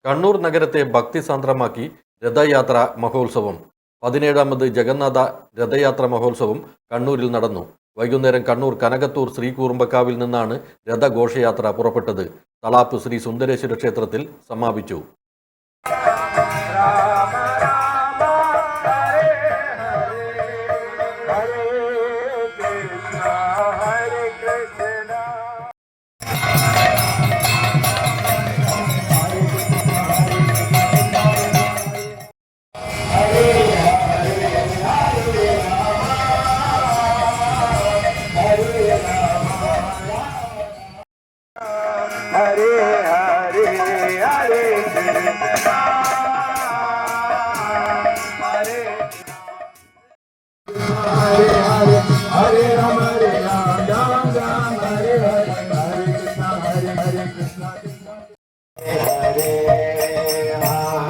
കണ്ണൂർ നഗരത്തെ ഭക്തിസാന്ദ്രമാക്കി രഥയാത്ര മഹോത്സവം. 17ാമത് ജഗന്നാഥ രഥയാത്ര മഹോത്സവം കണ്ണൂരിൽ നടന്നു. വൈകുന്നേരം കണ്ണൂർ കനകത്തൂർ ശ്രീകൂറുമ്പക്കാവിൽ നിന്നാണ് രഥഘോഷയാത്ര പുറപ്പെട്ടത്. തളാപ്പ് ശ്രീ സുന്ദരേശ്വര ക്ഷേത്രത്തിൽ സമാപിച്ചു. Hare Hare Hare Krishna Hare Hare Hare Rama Hare Rama Hare Hare Hare Krishna Hare Krishna Hare Hare